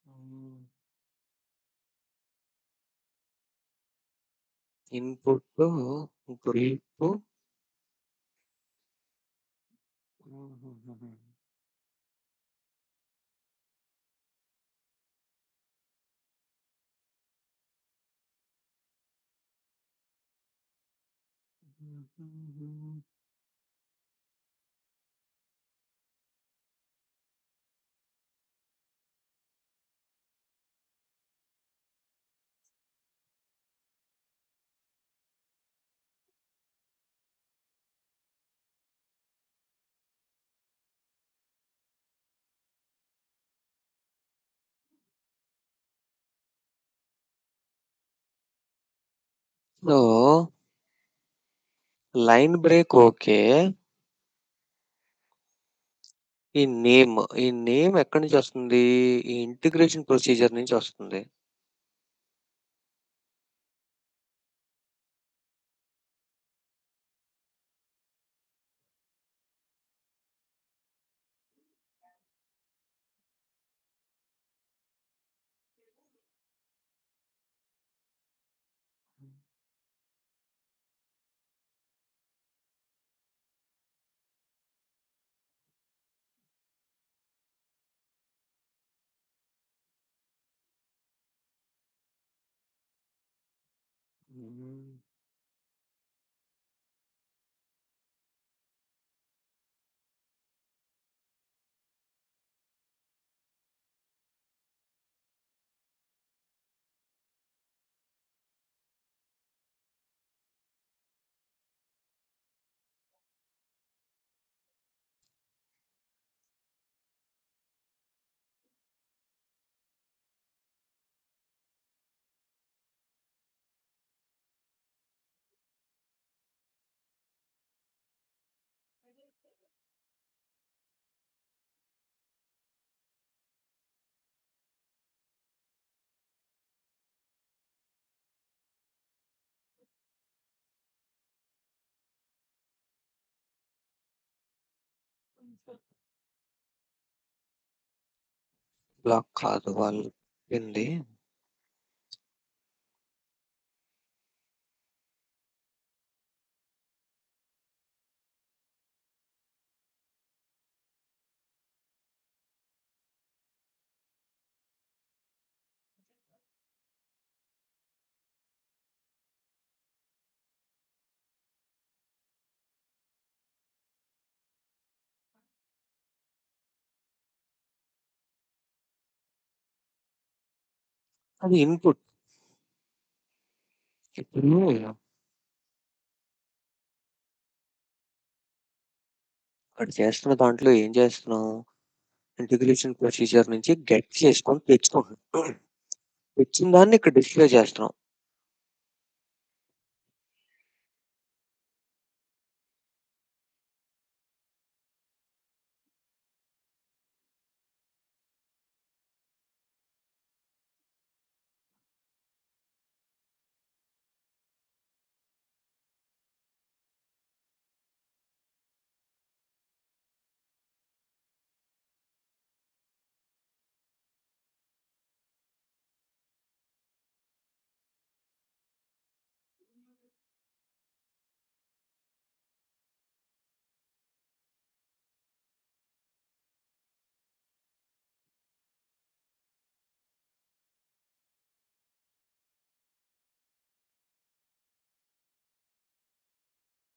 B: హ్మ్. ఇన్‌పుట్టు, గ్రీపు. హుహుహుహు. హుహుహు.
C: So, line break okay. ఈ నేమ్, ఈ నేమ్ ఎక్కడి నుంచొస్తుంది? ఈ ఇంటిగ్రేషన్ ప్రొసీజర్ నుంచొస్తుంది. హ్మ్. బ్లాక్ కాదు వాళ్ళు చెప్పింది. అది ఇన్‌పుట్. ఇప్పుడు ఇక్కడ చేస్తున్న దాంట్లో ఏం చేస్తున్నాం? ఇంటిగ్రేషన్ ప్రొసీజర్ నుంచి గెట్ చేసుకొని తెచ్చుకుంటున్నాం. తెచ్చిన దాన్ని ఇక్కడ డిస్‌ప్లే చేస్తున్నాం.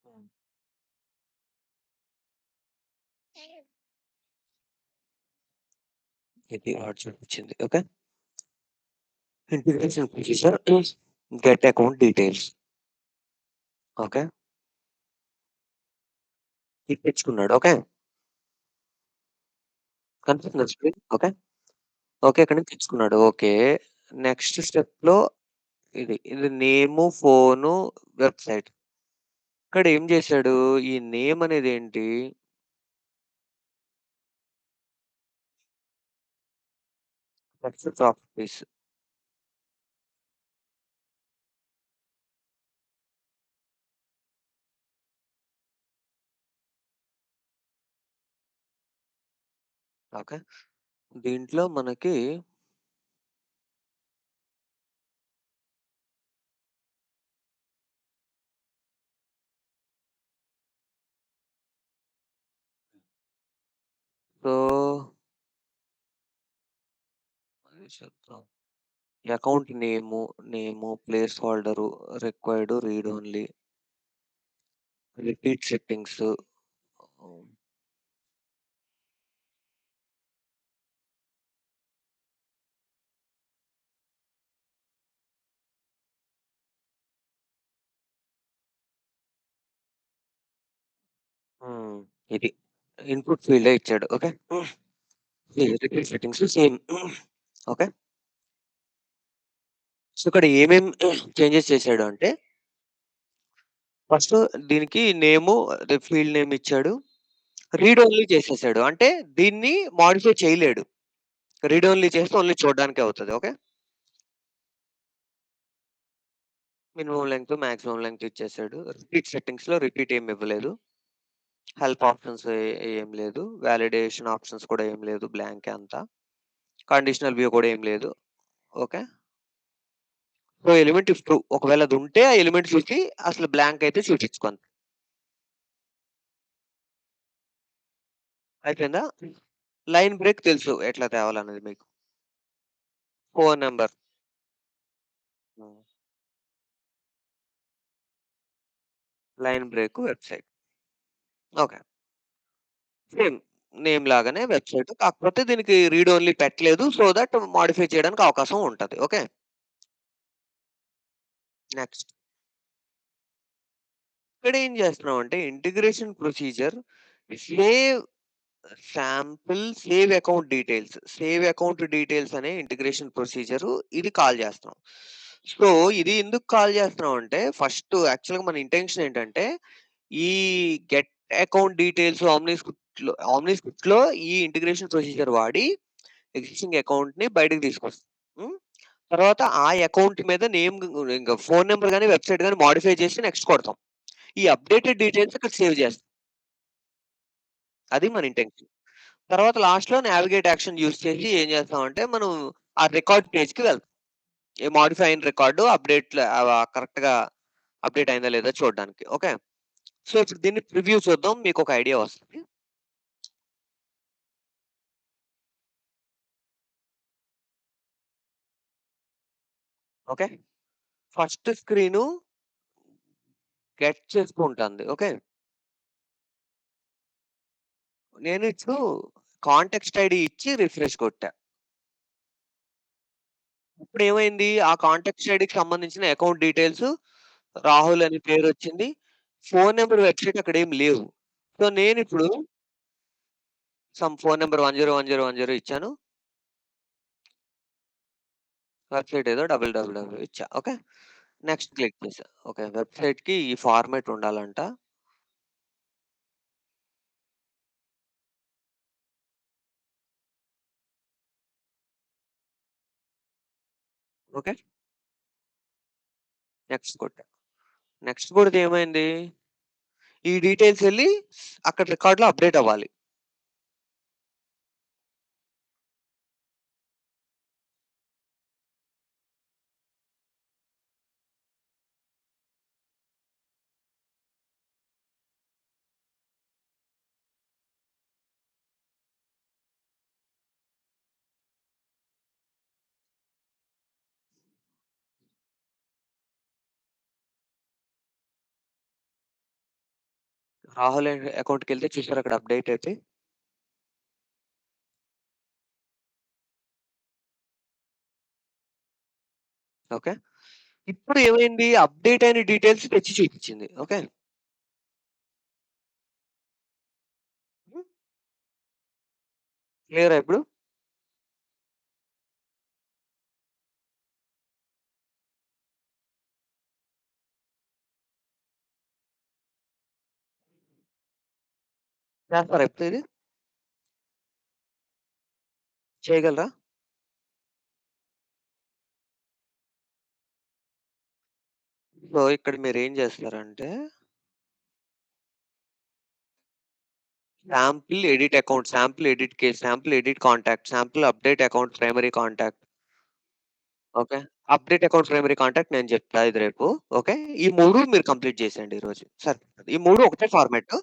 C: హ్మ్. ఇది వాడు చూపించింది. Okay. Integration procedure is get account details. Okay. ఇది తెచ్చుకున్నాడు. ఓకే. కనిపిస్తుందా స్క్రీన్? ఓకే. ఓకే. ఇక్కడి నుంచి తెచ్చుకున్నాడు. ఓకే. నెక్స్ట్ స్టెప్‌లో ఇది నేము, ఫోను, వెబ్‌సైట్. ఇక్కడ ఏం చేశాడు? ఈ నేమ్ అనేదేంటి? Text properties. ఓకే. దీంట్లో మనకి సో, అది చెప్తాం. Account name, placeholder, required, read only, repeat settings. హ్మ్. హ్మ్. ఇది. ఇన్‌పుట్ ఫీల్డే ఇచ్చాడు. Okay. Repeat settings same. Okay. So, ఇక్కడ ఏమేం చేంజెస్ చేశాడు అంటే ఫస్ట్ దీనికి నేము అదే ఫీల్డ్ నేమ్ ఇచ్చాడు. రీడ్ ఓన్లీ చేసేసాడు. అంటే దీన్ని మోడిఫై చేయలేడు. రీడ్ ఓన్లీ చేస్తే ఓన్లీ చూడడానికే అవుతది. Okay. Minimum length, maximum length ఇచ్చేసాడు. రిపీట్ సెట్టింగ్స్‌లో రిపీట్ ఏమి ఇవ్వలేదు. హెల్ప్ ఆప్షన్స్ ఏం లేదు. వాలిడేషన్ ఆప్షన్స్ కూడా ఏం లేదు. బ్లాంకే అంతా. కండిషనల్ వ్యూ కూడా ఏం లేదు. Okay. So, element if true ఒకవేళ అది ఉంటే ఆ ఎలిమెంట్ చూసి అసలు బ్లాంక్ అయితే చూపించుకో అంతే. అయిపోయిందా? లైన్ బ్రేక్ తెలుసు ఎట్లా తేవాలనేది మీకు. Phone number. హ్మ్. Line break website. Okay. Same name లాగానే వెబ్‌సైట్. కాకపోతే దీనికి రీడ్ ఓన్లీ పెట్టలేదు. సో థట్ మోడిఫై చేయడానికి అవకాశం ఉంటది. ఓకే. నెక్స్ట్. ఇక్కడ ఏం చేస్తున్నామంటే integration procedure save save account details. Save account details అనే ఇంటిగ్రేషన్ ప్రొసీజరు ఇది కాల్ చేస్తున్నాం. సో, ఇది ఎందుకు కాల్ చేస్తున్నాం అంటే ఫస్ట్ యాక్చువల్‌గా మన ఇంటెన్షన్ ఏంటంటే ఈ గెట్ అకౌంట్ డీటెయిల్స్ ఆమ్ని స్క్రిప్ట్‌లో ఈ ఇంటిగ్రేషన్ ప్రొసీజర్ వాడి ఎగ్జిస్టింగ్ అకౌంట్‌ని బయటకి తీసుకొస్తాం. హ్మ్. తర్వాత ఆ అకౌంట్ మీద నేమ్ ఇంక ఫోన్ నంబర్ గాని, వెబ్‌సైట్ గాని మోడిఫై చేసి నెక్స్ట్ కొడతాం. ఈ అప్‌డేటెడ్ డీటెయిల్స్ ఇక్కడ సేవ్ చేస్తాం. అది మన ఇంటెన్షన్. తర్వాత లాస్ట్‌లో నావిగేట్ యాక్షన్ యూజ్ చేసి ఏం చేస్తామంటే మనం ఆ రికార్డ్ పేజ్‌కి వెళ్తాం. ఈ మోడిఫై అయిన రికార్డ్ కరెక్ట్‌గా అప్‌డేట్ అయిందా లేదా చూడడానికి. ఓకే. సో, ఇప్పుడు దీన్ని ప్రివ్యూ చూద్దాం. మీకొక ఐడియా వస్తది. ఓకే. ఫస్ట్ స్క్రీను గెట్ చేసుకుంటాంది. ఓకే. నేను ఇప్పుడు కాంటెక్స్ట్ ఐడీ ఇచ్చి రిఫ్రెష్ కొట్టా. ఇప్పుడేమైంది ఆ కాంటెక్స్ట్ ఐడీకి సంబంధించిన అకౌంట్ డీటెయిల్స్ రాహుల్ అని పేరొచ్చింది. ఫోను నంబర్, వెబ్‌సైట్ అక్కడేమి లేవు. సో, నేనిప్పుడు ఫోను నంబర్ 101010 ఇచ్చాను. వెబ్‌సైట్ ఏదో 0000 ఇచ్చా. ఓకే. నెక్స్ట్ క్లిక్ చేశా. ఓకే. వెబ్‌సైట్‌కి ఈ ఫార్మాట్ ఉండాలంట. ఓకే. నెక్స్ట్ కొట్టా. నెక్స్ట్ కొడితే ఏమైంది? ఈ డీటెయిల్స్ ఎళ్లి అక్కడ రికార్డ్‌లో అప్‌డేట్ అవ్వాలి. రాహుల్ అకౌంట్‌కెళ్తే చూసారా అక్కడ అప్‌డేట్ అయితే. ఓకే. ఇప్పుడు ఏమైంది? అప్‌డేట్ అయిన డీటెయిల్స్ తెచ్చి చూపించింది. ఓకే. హ్మ్. క్లియరా ఇప్పుడు? చేస్తారా ఇప్పుడు ఇది? చేయగలరా? సో, ఇక్కడ మీరేం చేస్తారంటే sample edit case, sample edit contact, sample update account primary contact. Okay. Update account primary contact నేను చెప్తా ఇది రేపు. ఓకే. ఈ 3 మీరు కంప్లీట్ చేసేయండి ఈరోజు. సరిపోతది. ఈ 3 ఒకటే ఫార్మాట్.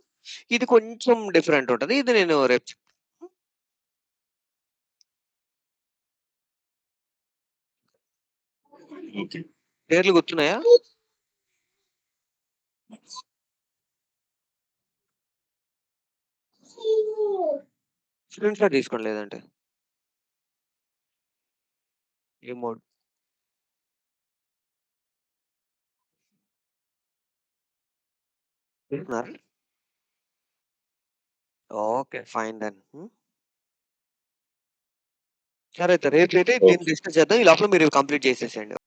C: ఇది కొంచెం డిఫరెంట్ ఉంటది. ఇది నేను రేపు చెప్తా. ఓకే. పేర్లు గుర్తున్నాయా? స్క్రీన్ షాట్ తీసుకోండి లేదంటే. ఈ 3 తీసుకున్నారా? ఓకే. Fine then. హ్మ్. సరే అయితే రేపైతే దీన్ని డిస్కస్ చేద్దాం. ఈ లోపల మీరు కంప్లీట్ చేసేసేయండి.